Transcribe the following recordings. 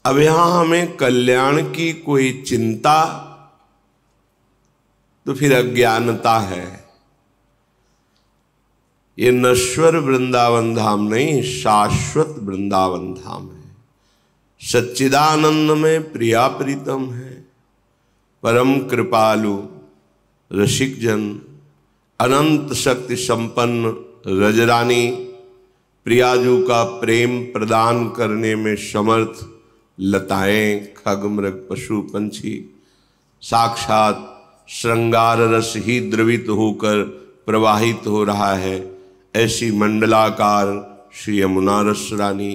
अब यहां हमें कल्याण की कोई चिंता तो फिर अज्ञानता है। ये नश्वर वृंदावन धाम नहीं, शाश्वत वृंदावन धाम है। सच्चिदानंद में प्रिया प्रीतम है, परम कृपालु रसिक जन, अनंत शक्ति संपन्न रजरानी, प्रियाजू का प्रेम प्रदान करने में समर्थ लताएं, खग मृग पशु पंछी, साक्षात श्रृंगार रस ही द्रवित होकर प्रवाहित हो रहा है, ऐसी मंडलाकार श्री यमुना रस रानी।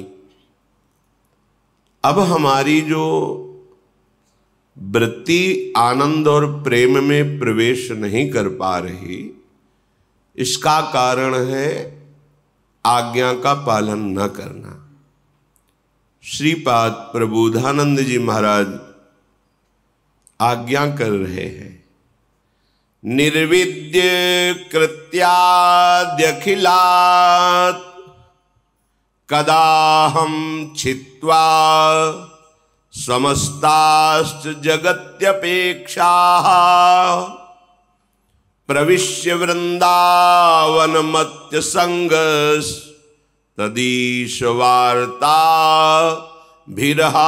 अब हमारी जो वृत्ति आनंद और प्रेम में प्रवेश नहीं कर पा रही, इसका कारण है आज्ञा का पालन न करना। श्रीपाद प्रबोधानंद जी महाराज आज्ञा कर रहे हैं, निर्विद्य कृत्याद्यखिलात् कदाहं छित्त्वा समस्ताश्च जगत्यपेक्षाः प्रविश्य वृंदावनमत्य संगस् तदीश वार्ता भिरहानिनेशे।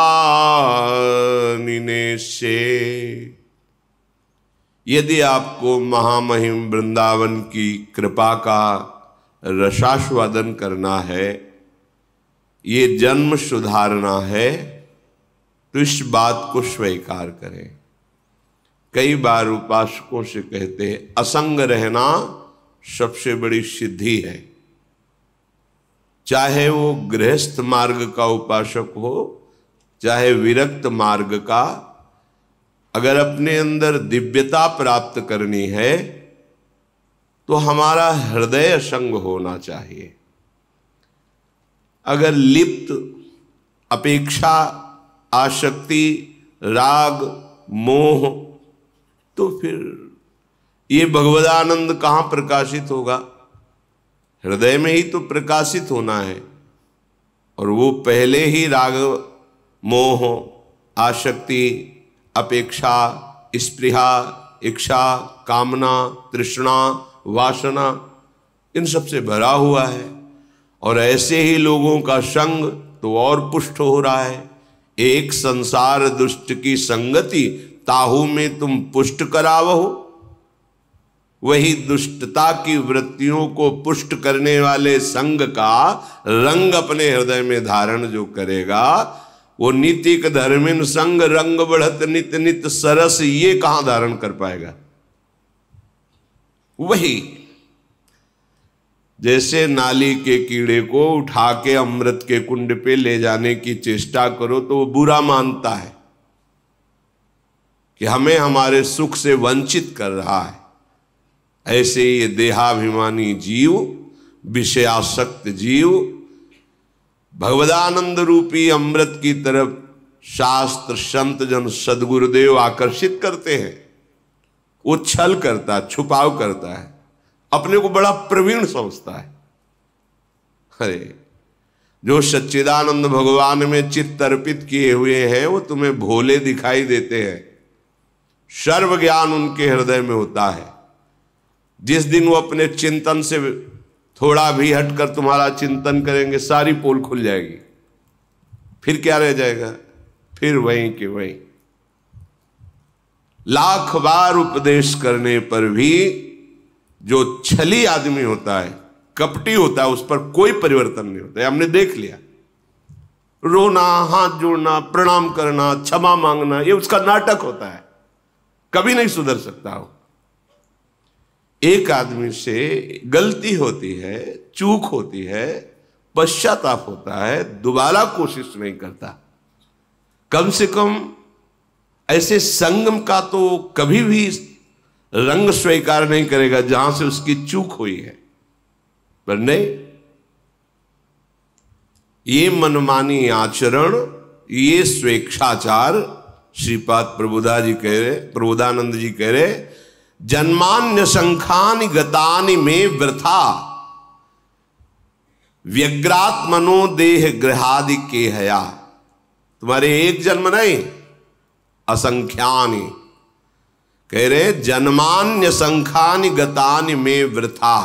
यदि आपको महामहिम वृंदावन की कृपा का रसास्वादन करना है, ये जन्म सुधारना है, तो इस बात को स्वीकार करें। कई बार उपासकों से कहते हैं असंग रहना सबसे बड़ी सिद्धि है। चाहे वो गृहस्थ मार्ग का उपासक हो, चाहे विरक्त मार्ग का, अगर अपने अंदर दिव्यता प्राप्त करनी है तो हमारा हृदय असंग होना चाहिए। अगर लिप्त अपेक्षा, आसक्ति, राग, मोह, तो फिर ये भगवदानंद कहाँ प्रकाशित होगा? हृदय में ही तो प्रकाशित होना है। और वो पहले ही राग, मोह, आसक्ति, अपेक्षा, स्पृहा, इच्छा, कामना, तृष्णा, वासना, इन सब से भरा हुआ है। और ऐसे ही लोगों का संग तो और पुष्ट हो रहा है। एक संसार दुष्ट की संगति, ताहू में तुम पुष्ट करावहो। वही दुष्टता की वृत्तियों को पुष्ट करने वाले संग का रंग अपने हृदय में धारण जो करेगा, वो नीतिक धर्मिन संग रंग बढ़त नित नित सरस, ये कहां धारण कर पाएगा? वही जैसे नाली के कीड़े को उठा के अमृत के कुंड पे ले जाने की चेष्टा करो तो वो बुरा मानता है कि हमें हमारे सुख से वंचित कर रहा है। ऐसे ये देहाभिमानी जीव, विषयासक्त जीव, भगवदानंद रूपी अमृत की तरफ शास्त्र, संत जन, सदगुरुदेव आकर्षित करते हैं। वो छल करता है, छुपाव करता है, अपने को बड़ा प्रवीण समझता है। अरे जो सच्चिदानंद भगवान में चित्त अर्पित किए हुए हैं वो तुम्हें भोले दिखाई देते हैं। सर्व ज्ञान उनके हृदय में होता है। जिस दिन वो अपने चिंतन से थोड़ा भी हटकर तुम्हारा चिंतन करेंगे, सारी पोल खुल जाएगी। फिर क्या रह जाएगा? फिर वहीं के वहीं। लाख बार उपदेश करने पर भी जो छली आदमी होता है, कपटी होता है, उस पर कोई परिवर्तन नहीं होता है। हमने देख लिया। रोना, हाथ जोड़ना, प्रणाम करना, क्षमा मांगना, ये उसका नाटक होता है, कभी नहीं सुधर सकता हो। एक आदमी से गलती होती है, चूक होती है, पश्चाताप होता है, दोबारा कोशिश नहीं करता। कम से कम ऐसे संगम का तो कभी भी रंग स्वीकार नहीं करेगा जहां से उसकी चूक हुई है। पर नहीं, ये मनमानी आचरण, ये स्वेच्छाचार, श्रीपाद प्रबोधानंद जी कह रहे, जन्मान्य संखानि गतानि में वृथा व्यग्रात्मनो देह ग्रहादि के हया। तुम्हारे एक जन्म नहीं, असंख्यानि। कह रहे जन्मान्य संख्यानि गतानि में वृथा।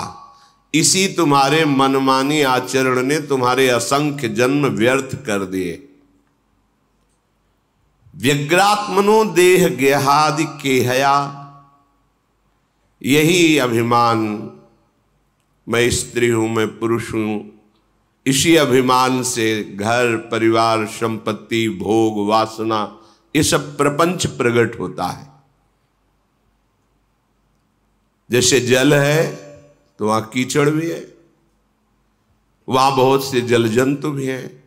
इसी तुम्हारे मनमानी आचरण ने तुम्हारे असंख्य जन्म व्यर्थ कर दिए। व्यग्रात्मनो देह गेहादि केहया, यही अभिमान, मैं स्त्री हूं, मैं पुरुष हूं, इसी अभिमान से घर परिवार संपत्ति भोग वासना ये सब प्रपंच प्रकट होता है। जैसे जल है तो वहां कीचड़ भी है, वहां बहुत से जल जंतु भी हैं,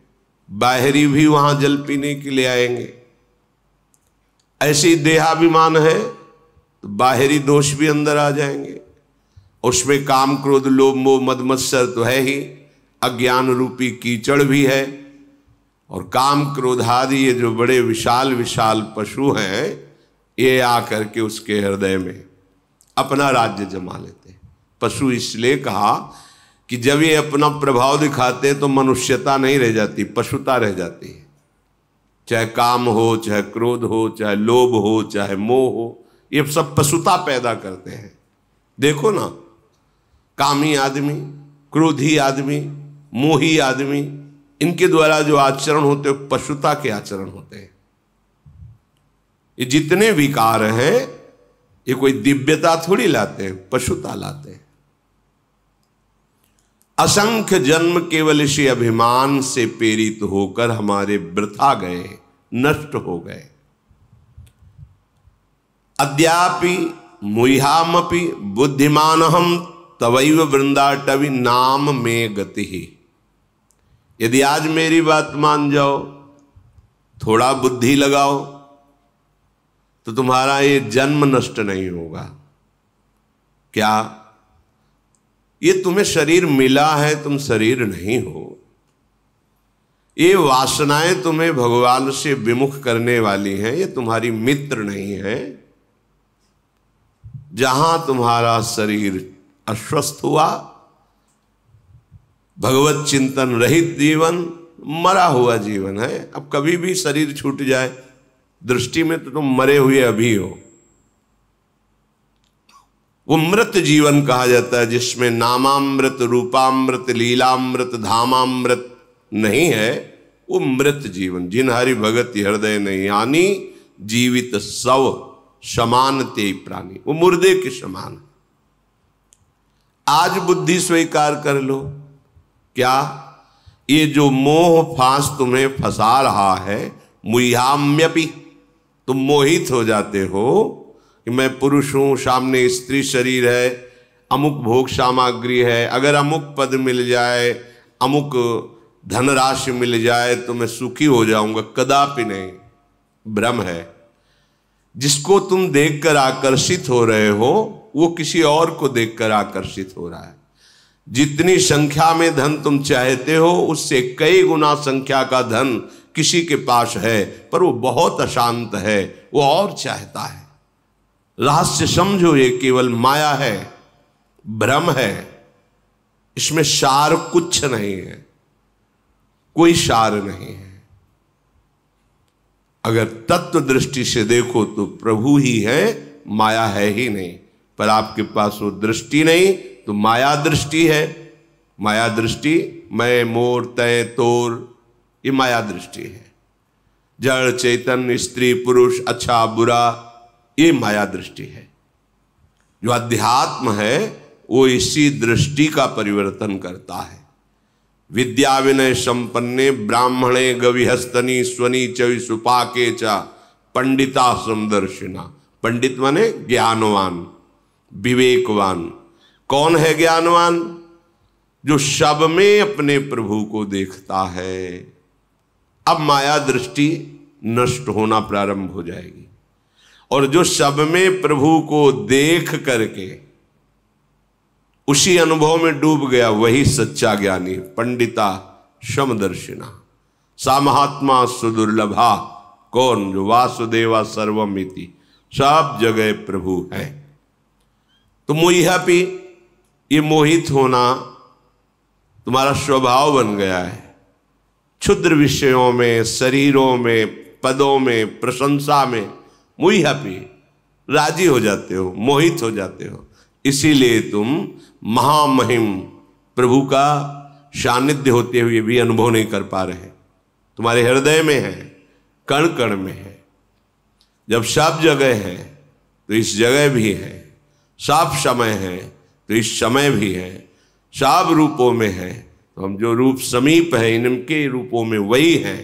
बाहरी भी वहां जल पीने के लिए आएंगे। ऐसी देहाभिमान है तो बाहरी दोष भी अंदर आ जाएंगे। उसमें काम क्रोध लोभ मोह मद मत्सर तो है ही, अज्ञान रूपी कीचड़ भी है, और काम क्रोध आदि ये जो बड़े विशाल विशाल पशु हैं ये आकर के उसके हृदय में अपना राज्य जमा लेते हैं। पशु इसलिए कहा कि जब ये अपना प्रभाव दिखाते हैं तो मनुष्यता नहीं रह जाती, पशुता रह जाती है। चाहे काम हो, चाहे क्रोध हो, चाहे लोभ हो, चाहे मोह हो, ये सब पशुता पैदा करते हैं। देखो ना, कामी आदमी, क्रोधी आदमी, मोही आदमी, इनके द्वारा जो आचरण होते हैं पशुता के आचरण होते हैं। ये जितने विकार हैं ये कोई दिव्यता थोड़ी लाते हैं, पशुता लाते हैं। असंख्य जन्म केवल इसी अभिमान से प्रेरित होकर हमारे वृथा गए, नष्ट हो गए। अद्यापि मुह्यामपि बुद्धिमानहम तवैव वृंदाटवी नाम में गति। यदि आज मेरी बात मान जाओ, थोड़ा बुद्धि लगाओ, तो तुम्हारा ये जन्म नष्ट नहीं होगा। क्या ये तुम्हें शरीर मिला है, तुम शरीर नहीं हो। ये वासनाएं तुम्हें भगवान से विमुख करने वाली हैं, ये तुम्हारी मित्र नहीं है। जहां तुम्हारा शरीर अस्वस्थ हुआ, भगवत चिंतन रहित जीवन मरा हुआ जीवन है। अब कभी भी शरीर छूट जाए, दृष्टि में तो तुम मरे हुए अभी हो। वो मृत जीवन कहा जाता है जिसमें नामामृत रूपामृत लीलामृत धामामृत नहीं है, वो मृत जीवन। जिन हरि भगत हृदय नहीं आनी, जीवित सव समान ते प्राणी, वो मुर्दे के समान। आज बुद्धि स्वीकार कर लो, क्या ये जो मोह फांस तुम्हें फंसा रहा है, मुह्याम्यपि, तुम मोहित हो जाते हो कि मैं पुरुष हूं, सामने स्त्री शरीर है, अमुक भोग सामग्री है, अगर अमुक पद मिल जाए, अमुक धनराशि मिल जाए तो मैं सुखी हो जाऊंगा। कदापि नहीं, भ्रम है। जिसको तुम देखकर आकर्षित हो रहे हो वो किसी और को देखकर आकर्षित हो रहा है। जितनी संख्या में धन तुम चाहते हो उससे कई गुना संख्या का धन किसी के पास है, पर वो बहुत अशांत है, वो और चाहता है। रहस्य समझो, ये केवल माया है, भ्रम है, इसमें सार कुछ नहीं है, कोई सार नहीं है। अगर तत्व दृष्टि से देखो तो प्रभु ही है, माया है ही नहीं। पर आपके पास वो दृष्टि नहीं तो माया दृष्टि है। माया दृष्टि मैं मोर तय तोर, ये माया दृष्टि है। जड़ चेतन स्त्री पुरुष अच्छा बुरा, ये माया दृष्टि है। जो अध्यात्म है वो इसी दृष्टि का परिवर्तन करता है। विद्या विनय संपन्ने ब्राह्मणे गविहस्तनी स्वनी च सुपाके च पंडिता समदर्शिना। पंडित माने ज्ञानवान, विवेकवान। कौन है ज्ञानवान? जो सब में अपने प्रभु को देखता है। अब माया दृष्टि नष्ट होना प्रारंभ हो जाएगी, और जो सब में प्रभु को देख करके उसी अनुभव में डूब गया वही सच्चा ज्ञानी। पंडिता समदर्शिना सा महात्मा सुदुर्लभा। कौन? जो वासुदेवा सर्वमिति, सब जगह प्रभु है। तो मोह्यापि, ये मोहित होना तुम्हारा स्वभाव बन गया है। क्षुद्र विषयों में, शरीरों में, पदों में, प्रशंसा में मुई हैप्पी, राजी हो जाते हो, मोहित हो जाते हो। इसीलिए तुम महामहिम प्रभु का सानिध्य होते हुए भी अनुभव नहीं कर पा रहे। तुम्हारे हृदय में है, कण कण में है। जब सब जगह है तो इस जगह भी है, सब समय है तो इस समय भी है, सब रूपों में है तो हम जो रूप समीप है इनके रूपों में वही है।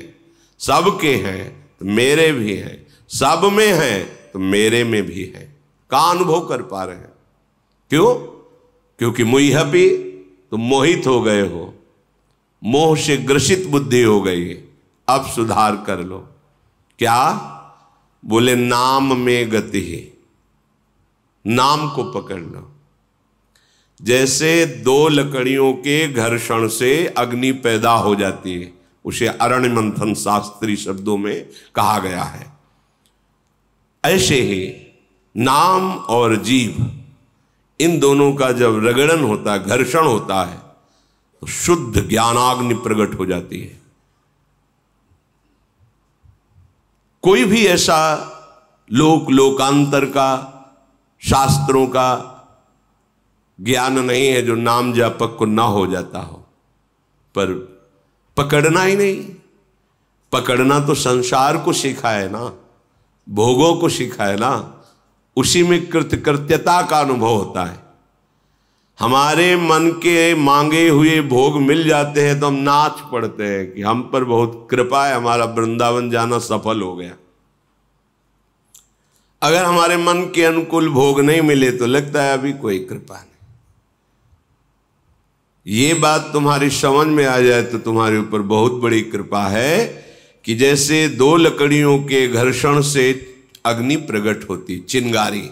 सबके हैं तो मेरे भी हैं, सब में है तो मेरे में भी है। का अनुभव कर पा रहे हैं? क्यों? क्योंकि मुई हैप्पी, तुम मोहित हो गए हो, मोह से ग्रसित बुद्धि हो गई। अब सुधार कर लो। क्या? बोले नाम में गति है, नाम को पकड़ लो। जैसे दो लकड़ियों के घर्षण से अग्नि पैदा हो जाती है, उसे अरण्य मंथन शास्त्रीय शब्दों में कहा गया है। ऐसे ही नाम और जीव, इन दोनों का जब रगड़न होता है, घर्षण होता है, तो शुद्ध ज्ञानाग्नि प्रकट हो जाती है। कोई भी ऐसा लोकांतर का, शास्त्रों का ज्ञान नहीं है जो नाम जापक को ना हो जाता हो, पर पकड़ना ही नहीं। पकड़ना तो संसार को सीखा है ना, भोगों को सीखा है ना, उसी में कृतकृत्यता का अनुभव होता है। हमारे मन के मांगे हुए भोग मिल जाते हैं तो हम नाच पड़ते हैं कि हम पर बहुत कृपा है, हमारा वृंदावन जाना सफल हो गया। अगर हमारे मन के अनुकूल भोग नहीं मिले तो लगता है अभी कोई कृपा नहीं। ये बात तुम्हारी समझ में आ जाए तो तुम्हारे ऊपर बहुत बड़ी कृपा है कि जैसे दो लकड़ियों के घर्षण से अग्नि प्रकट होती, चिंगारी,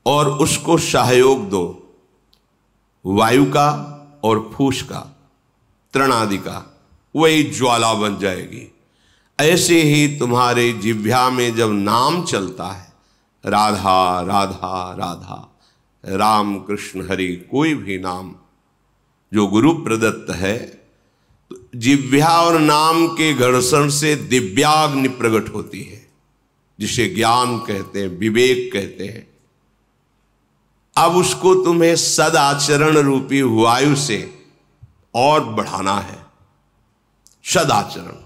और उसको सहयोग दो वायु का और फूस का, तृण आदि का, वही ज्वाला बन जाएगी। ऐसे ही तुम्हारे जिह्वा में जब नाम चलता है, राधा राधा राधा, राम कृष्ण हरि, कोई भी नाम जो गुरु प्रदत्त है, तो जिह्वा और नाम के घर्षण से दिव्याग्नि प्रकट होती है, जिसे ज्ञान कहते हैं, विवेक कहते हैं। अब उसको तुम्हें सदाचरण रूपी वायु से और बढ़ाना है, सदाचरण,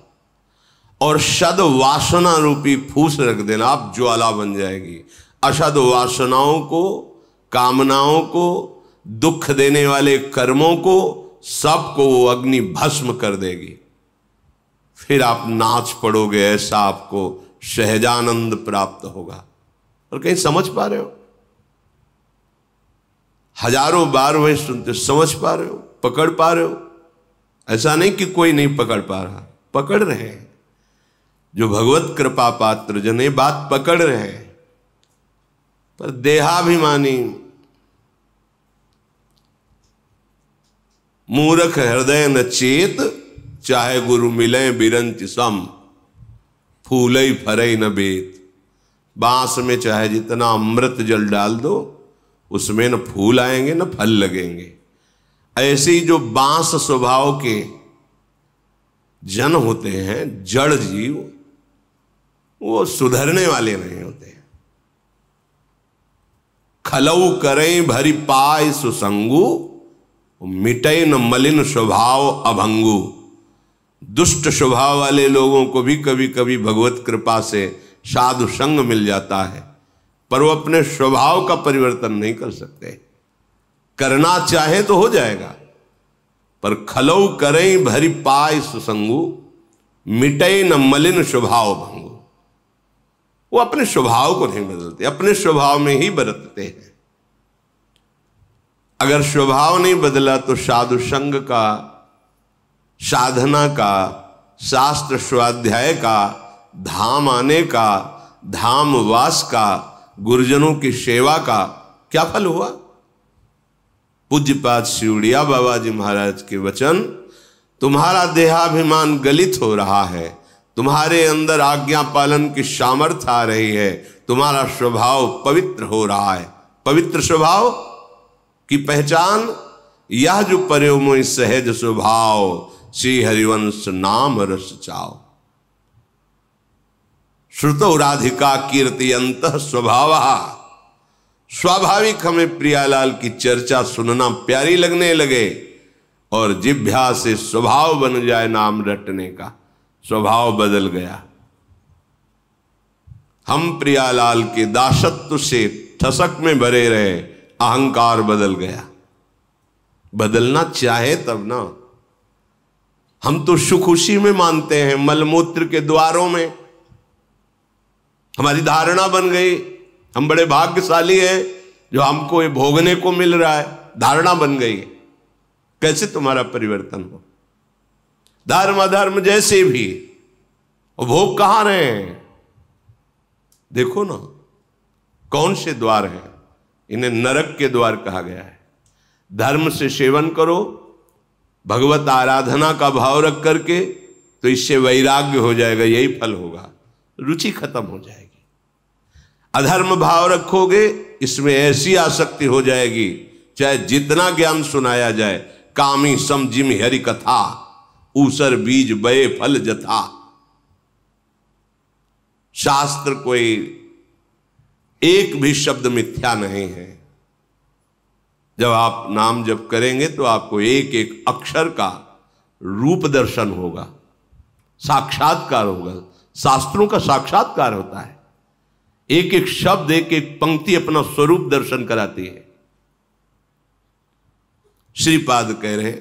और सद वासना रूपी फूस रख देना, आप ज्वाला बन जाएगी। असद वासनाओं को, कामनाओं को, दुख देने वाले कर्मों को, सबको वो अग्नि भस्म कर देगी। फिर आप नाच पड़ोगे, ऐसा आपको सहजानंद प्राप्त होगा। और कहीं समझ पा रहे हो? हजारों बार वही सुनते, समझ पा रहे हो? पकड़ पा रहे हो? ऐसा नहीं कि कोई नहीं पकड़ पा रहा, पकड़ रहे हैं। जो भगवत कृपा पात्र जन ये बात पकड़ रहे हैं, पर देहाभिमानी मूर्ख हृदय न चेत, चाहे गुरु मिले बिरंच सम, फूलई फरई न बेत। बांस में चाहे जितना अमृत जल डाल दो, उसमें न फूल आएंगे न फल लगेंगे। ऐसे ही जो बांस स्वभाव के जन होते हैं, जड़ जीव, वो सुधरने वाले नहीं होते। खलऊ करें भरी पाय सुसंगु, मिटे न मलिन स्वभाव अभंगु। दुष्ट स्वभाव वाले लोगों को भी कभी कभी भगवत कृपा से साधु संग मिल जाता है, पर वो अपने स्वभाव का परिवर्तन नहीं कर सकते। करना चाहे तो हो जाएगा, पर खलऊ करें भरी पाय सुसंगु, मिटे न मलिन स्वभाव भंगु। वो अपने स्वभाव को नहीं बदलते, अपने स्वभाव में ही बरतते हैं। अगर स्वभाव नहीं बदला तो साधु संग का, साधना का, शास्त्र स्वाध्याय का, धाम आने का, धाम वास का, गुरुजनों की सेवा का क्या फल हुआ? पूज्यपाद शिवड़िया बाबा जी महाराज के वचन, तुम्हारा देहाभिमान गलित हो रहा है, तुम्हारे अंदर आज्ञा पालन की सामर्थ्य आ रही है, तुम्हारा स्वभाव पवित्र हो रहा है। पवित्र स्वभाव की पहचान, यह जो पर्यो मोहि सहज स्वभाव, श्री हरिवंश नाम रस चाओ। श्रुतो राधिका कीर्तियंतः स्वभावः, स्वाभाविक हमें प्रियालाल की चर्चा सुनना प्यारी लगने लगे और जिह्वा से स्वभाव बन जाए नाम रटने का। स्वभाव बदल गया। हम प्रियालाल के दासत्व से ठसक में भरे रहे, अहंकार बदल गया। बदलना चाहे तब ना। हम तो सुख उसी में मानते हैं, मलमूत्र के द्वारों में। हमारी धारणा बन गई हम बड़े भाग्यशाली हैं जो हमको ये भोगने को मिल रहा है, धारणा बन गई। कैसे तुम्हारा परिवर्तन हो? धर्म अधर्म जैसे भी, और भोग कहां रहे हैं? देखो ना कौन से द्वार हैं। इन्हें नरक के द्वार कहा गया है। धर्म से सेवन करो, भगवत आराधना का भाव रख करके, तो इससे वैराग्य हो जाएगा, यही फल होगा, रुचि खत्म हो जाएगी। अधर्म भाव रखोगे, इसमें ऐसी आसक्ति हो जाएगी, चाहे जितना ज्ञान सुनाया जाए। कामी सम जिम हरि कथा, ऊसर बीज बये फल जथा। शास्त्र कोई एक भी शब्द मिथ्या नहीं है। जब आप नाम जप करेंगे तो आपको एक एक अक्षर का रूप दर्शन होगा, साक्षात्कार होगा। शास्त्रों का साक्षात्कार होता है। एक एक शब्द, एक एक पंक्ति अपना स्वरूप दर्शन कराती है। श्रीपाद कह रहे,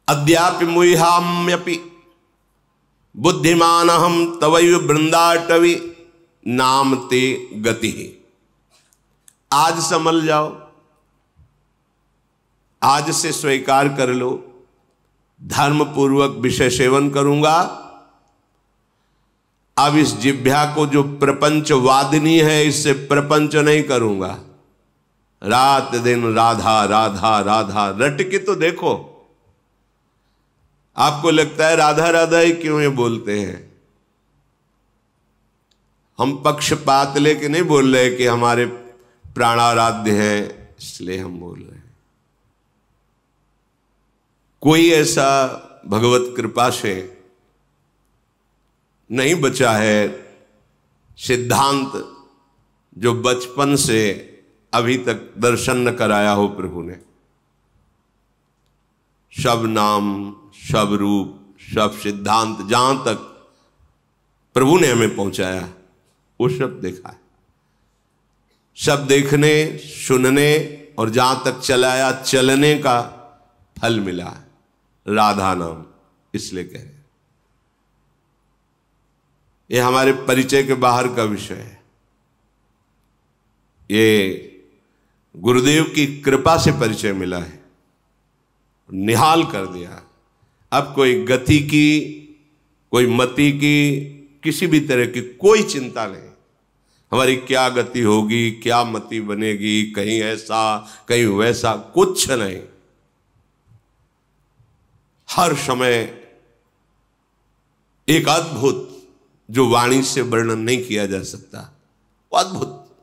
अद्यापि मुह्याम्यपि बुद्धिमान हम तवैव वृंदाटवी नाम ते गति। आज संभल जाओ, आज से स्वीकार कर लो, धर्म पूर्वक विषय सेवन करूंगा। अब इस जिह्वा को जो प्रपंच वादिनी है, इससे प्रपंच नहीं करूंगा। रात दिन राधा राधा राधा रट के तो देखो। आपको लगता है राधा राधा ही क्यों ये बोलते हैं? हम पक्षपात लेके नहीं बोल रहे कि हमारे प्राणाराध्य हैं इसलिए हम बोल रहे हैं। कोई ऐसा भगवत कृपा से नहीं बचा है सिद्धांत जो बचपन से अभी तक दर्शन न कराया हो प्रभु ने। सब नाम, सब रूप, सब सिद्धांत जहां तक प्रभु ने हमें पहुंचाया वो सब देखा है। सब देखने, सुनने और जहां तक चलाया, चलने का फल मिला है। राधा नाम इसलिए कह रहे, ये हमारे परिचय के बाहर का विषय है। ये गुरुदेव की कृपा से परिचय मिला है, निहाल कर दिया। अब कोई गति की, कोई मति की, किसी भी तरह की कोई चिंता नहीं। हमारी क्या गति होगी, क्या मति बनेगी, कहीं ऐसा कहीं वैसा, कुछ नहीं। हर समय एक अद्भुत जो वाणी से वर्णन नहीं किया जा सकता, वो अद्भुत।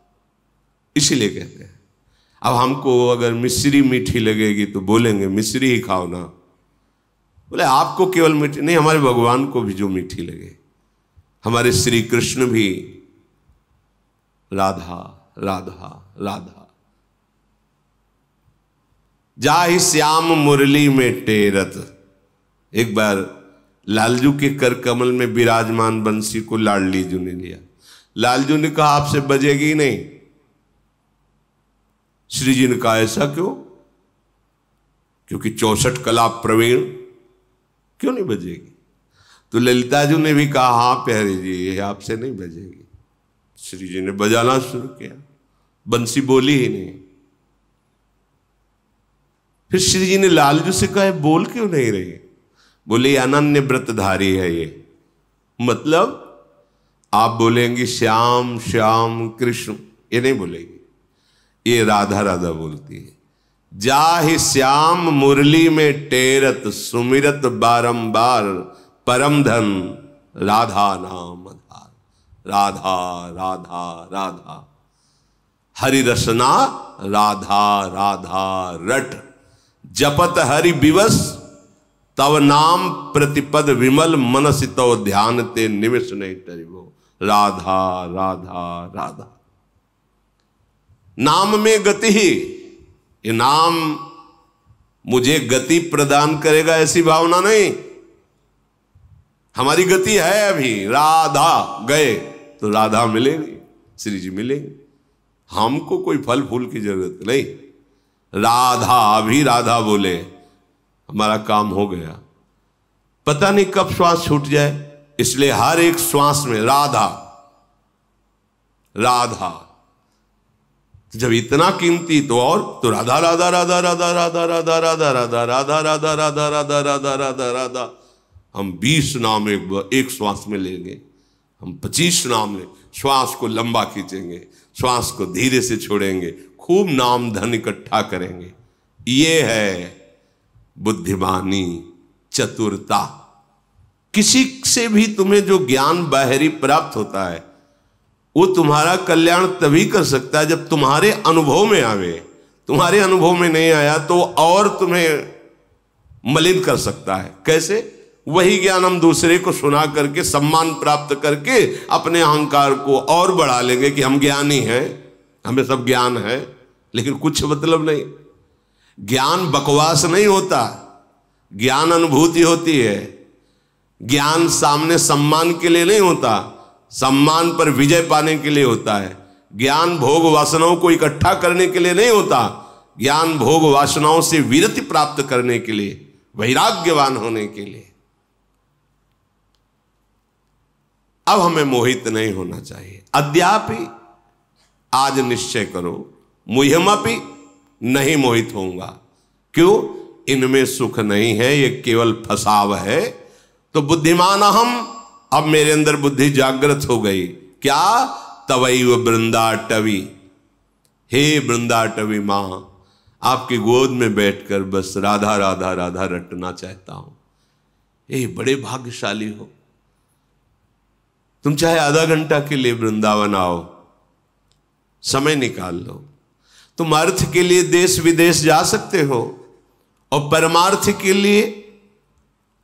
इसीलिए कहते हैं। अब हमको अगर मिश्री मीठी लगेगी तो बोलेंगे मिश्री ही खाओ ना। बोले आपको केवल मीठी नहीं, हमारे भगवान को भी जो मीठी लगे। हमारे श्री कृष्ण भी राधा राधा राधा। जाहि श्याम मुरली में टेरत। एक बार लालजू के कर कमल में विराजमान बंसी को लाडली जू ने लिया। लालजू ने कहा आपसे बजेगी नहीं। श्री जी ने कहा ऐसा क्यों? क्योंकि 64 कला प्रवीण, क्यों नहीं बजेगी? तो ललिताजू ने भी कहा हाँ प्यारे जी ये आपसे नहीं बजेगी। श्री जी ने बजाना शुरू किया, बंसी बोली ही नहीं। फिर श्री जी ने लालजू से कहा बोल क्यों नहीं रही? बोले अनन्य व्रतधारी है ये। मतलब आप बोलेंगी श्याम श्याम कृष्ण, ये नहीं बोलेगी, ये राधा राधा बोलती है। जाहि श्याम मुरली में टेरत सुमिरत बारंबार परम धन राधा नाम आधार। राधा राधा राधा हरि रसना राधा राधा रट जपत हरि विवश तव नाम प्रतिपद विमल मनस तव ध्यान ते निमिष नहीं टरिबो। राधा राधा राधा। नाम में गति ही, ये नाम मुझे गति प्रदान करेगा ऐसी भावना नहीं। हमारी गति है अभी, राधा गए तो राधा मिलेगी, श्री जी मिलेंगे, हमको कोई फल फूल की जरूरत नहीं। राधा, अभी राधा बोले हमारा काम हो गया। पता नहीं कब श्वास छूट जाए, इसलिए हर एक श्वास में राधा राधा। जब इतना कीमती तो और तो राधा राधा राधा राधा राधा राधा राधा राधा राधा राधा राधा राधा राधा राधा राधा। हम 20 नाम एक श्वास में लेंगे, हम 25 नाम ले, श्वास को लंबा खींचेंगे, श्वास को धीरे से छोड़ेंगे, खूब नाम धन इकट्ठा करेंगे। ये है बुद्धिमानी, चतुरता। किसी से भी तुम्हें जो ज्ञान बाहरी प्राप्त होता है वो तुम्हारा कल्याण तभी कर सकता है जब तुम्हारे अनुभव में आवे। तुम्हारे अनुभव में नहीं आया तो और तुम्हें मलिन कर सकता है। कैसे? वही ज्ञान हम दूसरे को सुना करके सम्मान प्राप्त करके अपने अहंकार को और बढ़ा लेंगे कि हम ज्ञानी हैं, हमें सब ज्ञान है, लेकिन कुछ मतलब नहीं। ज्ञान बकवास नहीं होता, ज्ञान अनुभूति होती है। ज्ञान सामने सम्मान के लिए नहीं होता, सम्मान पर विजय पाने के लिए होता है। ज्ञान भोग वासनाओं को इकट्ठा करने के लिए नहीं होता, ज्ञान भोग वासनाओं से विरति प्राप्त करने के लिए, वैराग्यवान होने के लिए। अब हमें मोहित नहीं होना चाहिए। अद्यापि आज निश्चय करो, मुह्यमपि नहीं मोहित होऊंगा। क्यों? इनमें सुख नहीं है, ये केवल फसाव है। तो बुद्धिमान हम, अब मेरे अंदर बुद्धि जागृत हो गई। क्या? तवैव वृंदाटवी, हे वृंदाटवी मां, आपकी गोद में बैठकर बस राधा राधा राधा रटना चाहता हूं। ये बड़े भाग्यशाली हो। तुम चाहे आधा घंटा के लिए वृंदावन आओ, समय निकाल लो। तुम अर्थ के लिए देश विदेश जा सकते हो और परमार्थ के लिए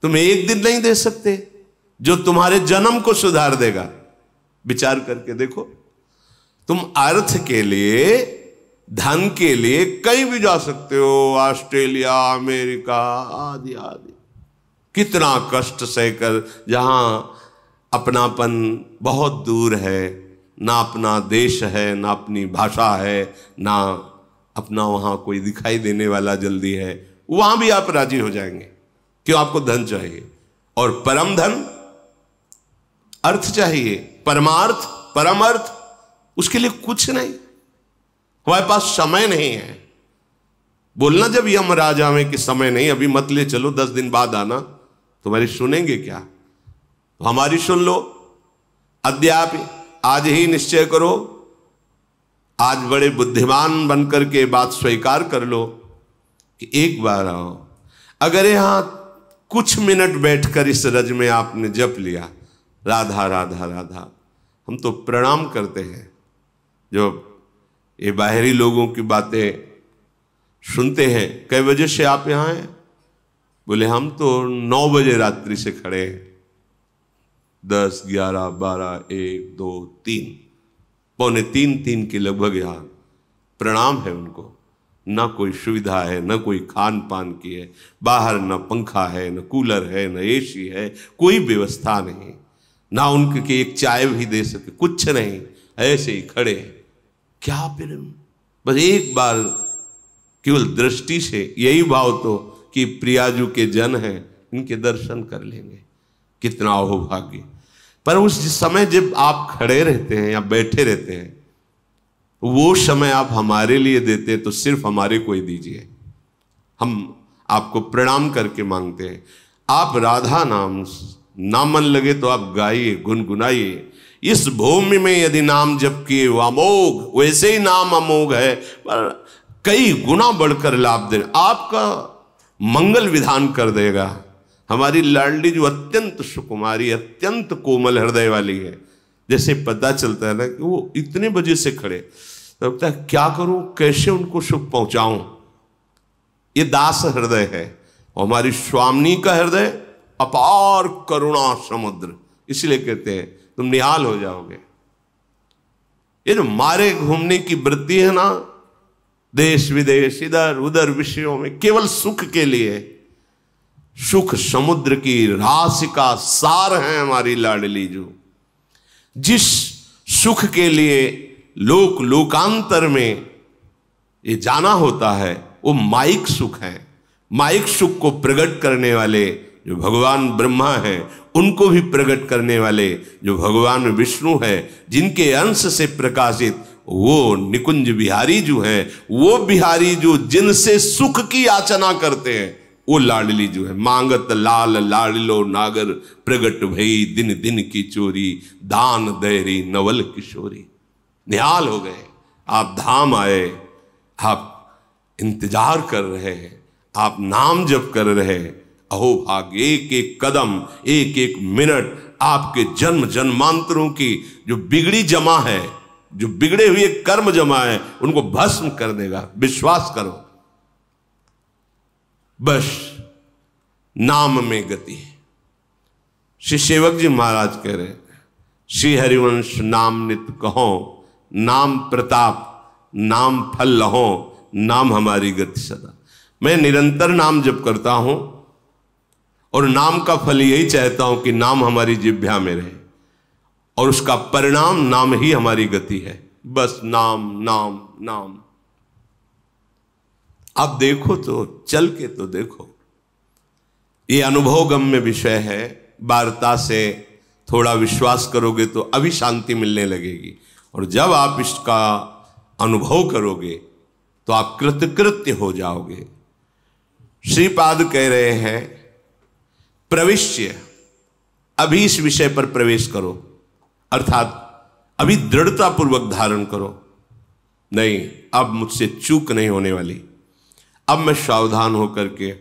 तुम एक दिन नहीं दे सकते जो तुम्हारे जन्म को सुधार देगा। विचार करके देखो, तुम अर्थ के लिए, धन के लिए कहीं भी जा सकते हो, ऑस्ट्रेलिया, अमेरिका आदि आदि। कितना कष्ट सहकर, जहां अपनापन बहुत दूर है, ना अपना देश है, ना अपनी भाषा है, ना अपना वहां कोई दिखाई देने वाला जल्दी है, वहां भी आप राजी हो जाएंगे। क्यों? आपको धन चाहिए, और परम धन अर्थ चाहिए, परमार्थ, परम अर्थ, उसके लिए कुछ नहीं। हमारे पास समय नहीं है। बोलना जब यमराज आवे कि समय नहीं, अभी मत ले चलो, 10 दिन बाद आना, तुम्हारी सुनेंगे क्या? तो हमारी सुन लो। अद्यापि आज ही निश्चय करो, आज बड़े बुद्धिमान बनकर के बात स्वीकार कर लो कि एक बार आओ। अगर यहां कुछ मिनट बैठकर इस रज में आपने जप लिया राधा राधा राधा, हम तो प्रणाम करते हैं। जो ये बाहरी लोगों की बातें सुनते हैं, कई बजे से आप यहाँ हैं? बोले हम तो 9 बजे रात्रि से खड़े हैं, 10, 11, 12, 1, 2, 3, पौने 3 के लगभग यहाँ। प्रणाम है उनको। ना कोई सुविधा है, ना कोई खान पान की है, बाहर ना पंखा है, ना कूलर है, ना एसी है, कोई व्यवस्था नहीं, ना उनके एक चाय भी दे सके, कुछ नहीं, ऐसे ही खड़े हैं। क्या फिर बस एक बार केवल दृष्टि से यही भाव तो कि प्रियाजू के जन हैं, इनके दर्शन कर लेंगे, कितना अहोभाग्य। पर उस समय जब आप खड़े रहते हैं या बैठे रहते हैं, वो समय आप हमारे लिए देते हैं, तो सिर्फ हमारे को ही दीजिए। हम आपको प्रणाम करके मांगते हैं। आप राधा नाम ना मन लगे तो आप गाइए, गुनगुनाइए। इस भूमि में यदि नाम जप किए वो अमोघ, वैसे ही नाम अमोघ है, पर कई गुना बढ़कर लाभ दे, आपका मंगल विधान कर देगा। हमारी लाडली जो अत्यंत सुकुमारी, अत्यंत कोमल हृदय वाली है, जैसे पता चलता है ना कि वो इतने बजे से खड़े, तो लगता है क्या करूं, कैसे उनको सुख पहुंचाऊं। ये दास हृदय है। और हमारी स्वामिनी का हृदय अपार करुणा समुद्र, इसलिए कहते हैं तुम निहाल हो जाओगे। ये जो मारे घूमने की वृत्ति है ना, देश विदेश इधर उधर विषयों में, केवल सुख के लिए, सुख समुद्र की राशि का सार है हमारी लाडली जो। जिस सुख के लिए लोकांतर में ये जाना होता है वो माइक सुख है। माइक सुख को प्रकट करने वाले जो भगवान ब्रह्मा है, उनको भी प्रकट करने वाले जो भगवान विष्णु है, जिनके अंश से प्रकाशित वो निकुंज बिहारी जो है, वो बिहारी जो जिनसे सुख की याचना करते हैं, वो लाडली जो है। मांगत लाल लाडलो नागर, प्रगट भई दिन दिन की चोरी, दान दैरी नवल किशोरी। निहाल हो गए, आप धाम आए, आप इंतजार कर रहे हैं, आप नाम जप कर रहे हैं। अहो भाग्य, एक एक कदम, एक एक मिनट आपके जन्म जन्मांतरों की जो बिगड़ी जमा है, जो बिगड़े हुए कर्म जमा है, उनको भस्म कर देगा। विश्वास करो, बस नाम में गति है। श्री सेवक जी महाराज कह रहे, श्री हरिवंश नाम नित कहो, नाम प्रताप नाम फल लहो, नाम हमारी गति सदा। मैं निरंतर नाम जप करता हूं और नाम का फल यही चाहता हूं कि नाम हमारी जिह्वा में रहे और उसका परिणाम नाम ही हमारी गति है। बस नाम नाम नाम। आप देखो तो, चल के तो देखो, ये अनुभव गम्य विषय है। वार्ता से थोड़ा विश्वास करोगे तो अभी शांति मिलने लगेगी, और जब आप इसका अनुभव करोगे तो आप कृतकृत्य हो जाओगे। श्रीपाद कह रहे हैं, प्रविश्य, अभी इस विषय पर प्रवेश करो, अर्थात अभी दृढ़ता पूर्वक धारण करो। नहीं, अब मुझसे चूक नहीं होने वाली, अब मैं सावधान होकर के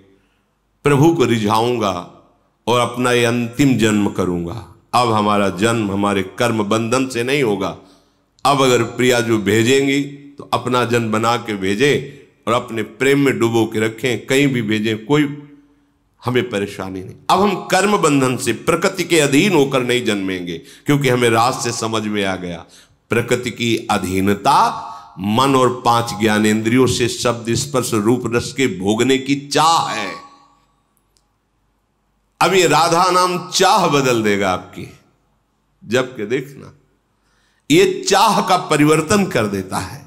प्रभु को रिझाऊंगा और अपना ये अंतिम जन्म करूंगा। अब हमारा जन्म हमारे कर्म बंधन से नहीं होगा। अब अगर प्रिया जो भेजेंगी तो अपना जन्म बना के भेजें और अपने प्रेम में डुबो के रखें, कहीं भी भेजें, कोई हमें परेशानी नहीं। अब हम कर्म बंधन से प्रकृति के अधीन होकर नहीं जन्मेंगे, क्योंकि हमें राज से समझ में आ गया प्रकृति की अधीनता मन और 5 ज्ञानेंद्रियों से शब्द स्पर्श रूप रस के भोगने की चाह है। अब ये राधा नाम चाह बदल देगा आपकी, जबकि देखना ये चाह का परिवर्तन कर देता है।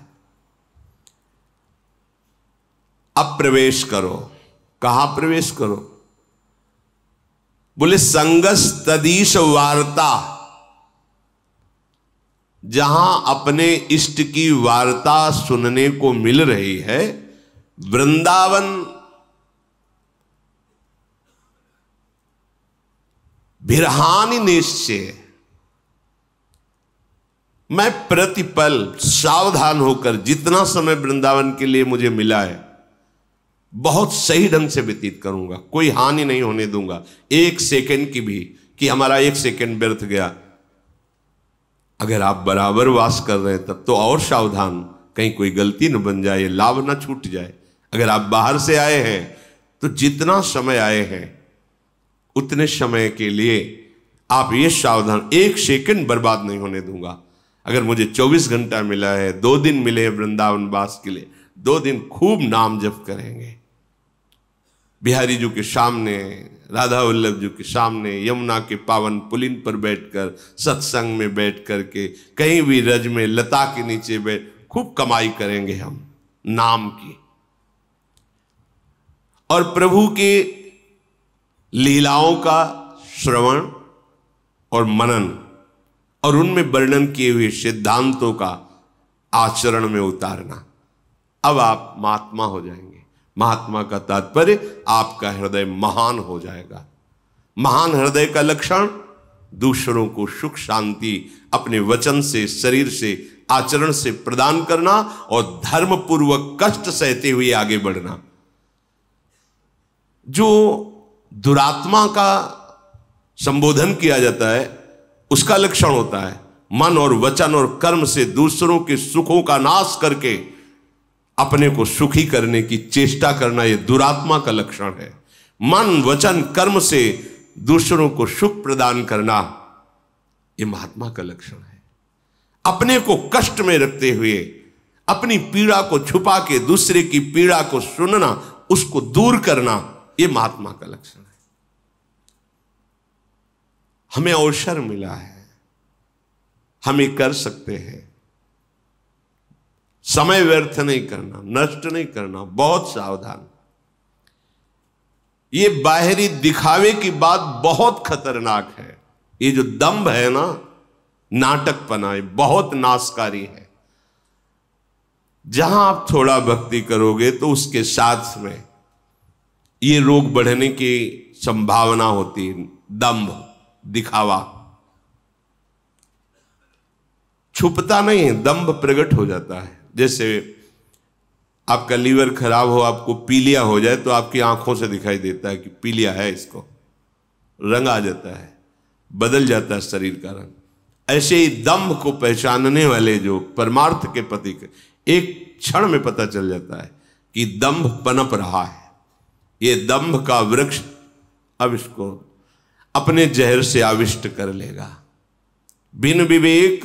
अब प्रवेश करो। कहां प्रवेश करो? बोले संगस तदीश वार्ता, जहां अपने इष्ट की वार्ता सुनने को मिल रही है। वृंदावन बिरहानी निश्चय, मैं प्रतिपल सावधान होकर जितना समय वृंदावन के लिए मुझे मिला है बहुत सही ढंग से व्यतीत करूंगा, कोई हानि नहीं होने दूंगा, 1 सेकंड की भी, कि हमारा 1 सेकंड व्यर्थ गया। अगर आप बराबर वास कर रहे हैं तब तो और सावधान, कहीं कोई गलती न बन जाए, लाभ न छूट जाए। अगर आप बाहर से आए हैं तो जितना समय आए हैं उतने समय के लिए आप ये सावधान, 1 सेकंड बर्बाद नहीं होने दूंगा। अगर मुझे 24 घंटा मिला है, 2 दिन मिले वृंदावन वास के लिए, 2 दिन खूब नाम जप करेंगे। बिहारी जी के सामने, राधा वल्लभ जी के सामने, यमुना के पावन पुलिन पर बैठकर, सत्संग में बैठ करके, कहीं भी रज में लता के नीचे बैठ खूब कमाई करेंगे हम नाम की। और प्रभु के लीलाओं का श्रवण और मनन और उनमें वर्णन किए हुए सिद्धांतों का आचरण में उतारना। अब आप महात्मा हो जाएंगे। महात्मा का तात्पर्य आपका हृदय महान हो जाएगा। महान हृदय का लक्षण दूसरों को सुख शांति अपने वचन से, शरीर से, आचरण से प्रदान करना और धर्म पूर्वक कष्ट सहते हुए आगे बढ़ना। जो दुरात्मा का संबोधन किया जाता है उसका लक्षण होता है मन और वचन और कर्म से दूसरों के सुखों का नाश करके अपने को सुखी करने की चेष्टा करना। यह दुरात्मा का लक्षण है। मन वचन कर्म से दूसरों को सुख प्रदान करना, ये महात्मा का लक्षण है। अपने को कष्ट में रखते हुए अपनी पीड़ा को छुपा के दूसरे की पीड़ा को सुनना, उसको दूर करना, ये महात्मा का लक्षण है। हमें अवसर मिला है, हम ये कर सकते हैं। समय व्यर्थ नहीं करना, नष्ट नहीं करना, बहुत सावधान। ये बाहरी दिखावे की बात बहुत खतरनाक है। ये जो दंभ है ना, नाटकपना, ये बहुत नाशकारी है। जहां आप थोड़ा भक्ति करोगे तो उसके साथ में ये रोग बढ़ने की संभावना होती है। दंभ, दिखावा छुपता नहीं है, दंभ प्रकट हो जाता है। जैसे आपका लीवर खराब हो, आपको पीलिया हो जाए तो आपकी आंखों से दिखाई देता है कि पीलिया है, इसको रंग आ जाता है, बदल जाता है शरीर का रंग। ऐसे ही दंभ को पहचानने वाले जो परमार्थ के पति, एक क्षण में पता चल जाता है कि दंभ पनप रहा है। ये दंभ का वृक्ष अब इसको अपने जहर से आविष्ट कर लेगा। बिन विवेक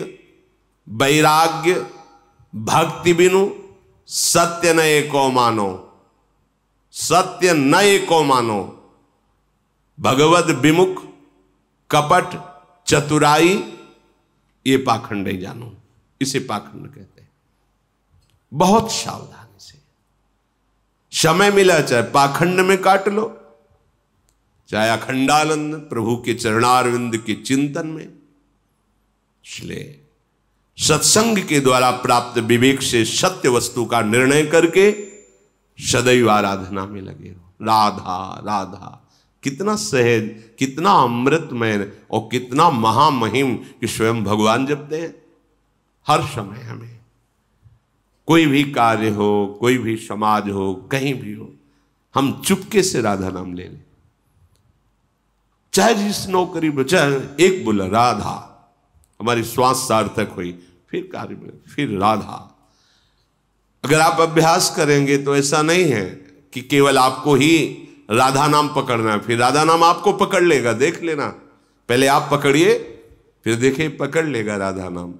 वैराग्य भक्ति बिनु सत्य न एको मानो, सत्य न एको मानो। भगवद विमुख कपट चतुराई ये पाखंड ही जानो, इसे पाखंड कहते हैं। बहुत सावधानी से समय मिला चाहे पाखंड में काट लो, चाहे अखंडानंद प्रभु के चरणारविंद के चिंतन में। इसलिए सत्संग के द्वारा प्राप्त विवेक से सत्य वस्तु का निर्णय करके सदैव आराधना में लगे हो। राधा राधा कितना सहज, कितना अमृतमय और कितना महामहिम कि स्वयं भगवान जपते हैं। हर समय हमें कोई भी कार्य हो, कोई भी समाज हो, कहीं भी हो, हम चुपके से राधा नाम ले लें। चाहे जिस नौकरी में, चाहे एक बोला राधा, हमारी श्वास सार्थक हुई, फिर कार्य में, फिर राधा। अगर आप अभ्यास करेंगे तो ऐसा नहीं है कि केवल आपको ही राधा नाम पकड़ना है, फिर राधा नाम आपको पकड़ लेगा। देख लेना, पहले आप पकड़िए, फिर देखिए पकड़ लेगा राधा नाम।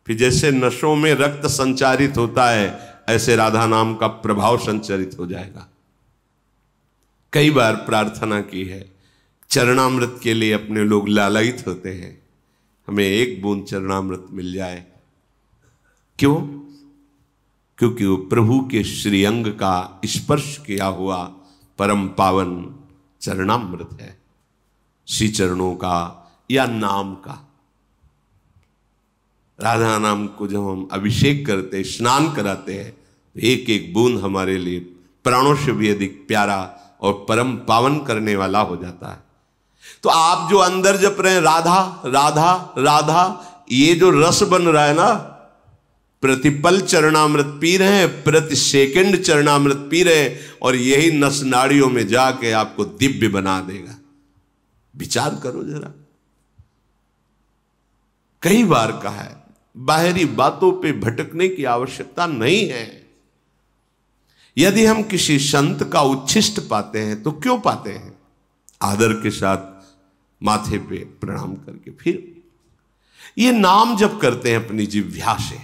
फिर जैसे नशों में रक्त संचारित होता है, ऐसे राधा नाम का प्रभाव संचारित हो जाएगा। कई बार प्रार्थना की है, चरणामृत के लिए अपने लोग लालायित होते हैं, हमें एक बूंद चरणामृत मिल जाए। क्यों? क्योंकि वो प्रभु के श्रीअंग का स्पर्श किया हुआ परम पावन चरणामृत है, श्री चरणों का या नाम का। राधा नाम को जब हम अभिषेक करते, स्नान कराते हैं, तो एक एक बूंद हमारे लिए प्राणों से भी अधिक प्यारा और परम पावन करने वाला हो जाता है। तो आप जो अंदर जप रहे हैं राधा राधा राधा, ये जो रस बन रहा है ना, प्रतिपल चरणामृत पी रहे हैं, प्रति सेकंड चरणामृत पी रहे हैं, और यही नस नाड़ियों में जाके आपको दिव्य बना देगा। विचार करो जरा। कई बार कहा है, बाहरी बातों पे भटकने की आवश्यकता नहीं है। यदि हम किसी संत का उच्छिष्ट पाते हैं तो क्यों पाते हैं? आदर के साथ माथे पे प्रणाम करके फिर ये नाम जप करते हैं अपनी जिह्वा से।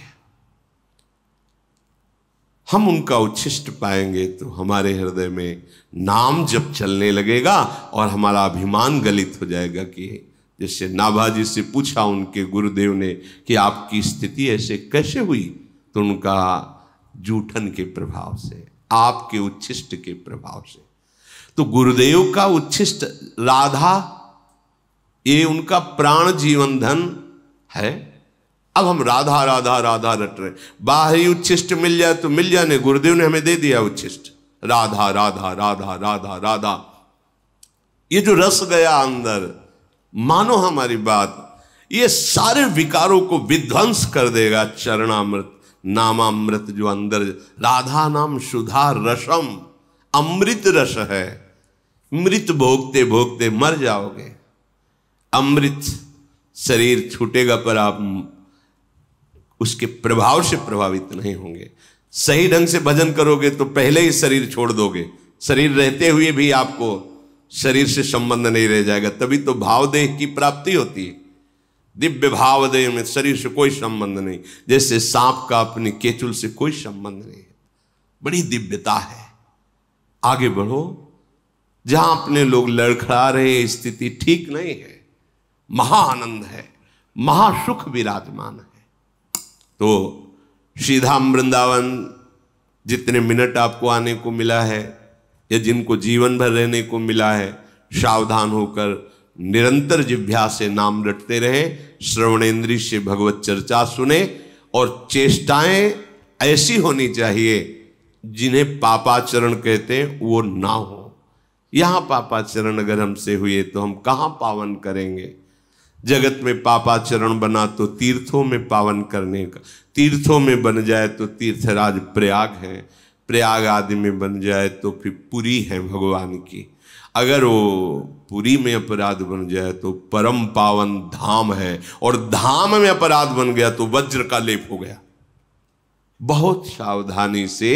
हम उनका उच्छिष्ट पाएंगे तो हमारे हृदय में नाम जप चलने लगेगा और हमारा अभिमान गलित हो जाएगा। कि जैसे नाभाजी से पूछा उनके गुरुदेव ने कि आपकी स्थिति ऐसे कैसे हुई, तो उनका जूठन के प्रभाव से, आपके उच्छिष्ट के प्रभाव से। तो गुरुदेव का उच्छिष्ट राधा, ये उनका प्राण जीवन धन है। अब हम राधा राधा राधा रट रहे, बाहरी उच्छिष्ट मिल जाए तो मिल जाने, गुरुदेव ने हमें दे दिया उच्छिष्ट, राधा राधा राधा राधा राधा। ये जो रस गया अंदर, मानो हमारी बात, ये सारे विकारों को विध्वंस कर देगा चरणामृत नामामृत जो अंदर। राधा नाम सुधा रसम, अमृत रस है। मृत भोगते भोगते मर जाओगे, अमृत शरीर छूटेगा पर आप उसके प्रभाव से प्रभावित नहीं होंगे। सही ढंग से भजन करोगे तो पहले ही शरीर छोड़ दोगे, शरीर रहते हुए भी आपको शरीर से संबंध नहीं रह जाएगा। तभी तो भावदेह की प्राप्ति होती है। दिव्य भावदेह में शरीर से कोई संबंध नहीं, जैसे सांप का अपनी केचुल से कोई संबंध नहीं है। बड़ी दिव्यता है। आगे बढ़ो। जहां अपने लोग लड़खड़ा रहे, स्थिति ठीक नहीं है, महाआनंद है, महासुख विराजमान है। तो श्रीधाम वृंदावन जितने मिनट आपको आने को मिला है या जिनको जीवन भर रहने को मिला है, सावधान होकर निरंतर जिह्वा से नाम रटते रहे, श्रवणेन्द्रिय से भगवत चर्चा सुने, और चेष्टाएं ऐसी होनी चाहिए जिन्हें पापाचरण कहते हैं वो ना हो। यहां पापाचरण अगर हमसे हुए तो हम कहां पावन करेंगे। जगत में पापाचरण बना तो तीर्थों में पावन करने का, तीर्थों में बन जाए तो तीर्थराज प्रयाग है, प्रयाग आदि में बन जाए तो फिर पुरी है भगवान की। अगर वो पुरी में अपराध बन जाए तो परम पावन धाम है, और धाम में अपराध बन गया तो वज्र का लेप हो गया। बहुत सावधानी से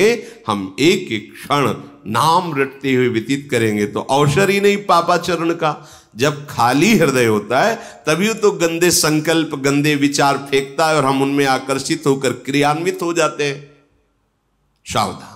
हम एक एक क्षण नाम रटते हुए व्यतीत करेंगे तो अवसर ही नहीं पापाचरण का। जब खाली हृदय होता है तभी तो गंदे संकल्प, गंदे विचार फेंकता है और हम उनमें आकर्षित होकर क्रियान्वित हो जाते हैं। सावधान।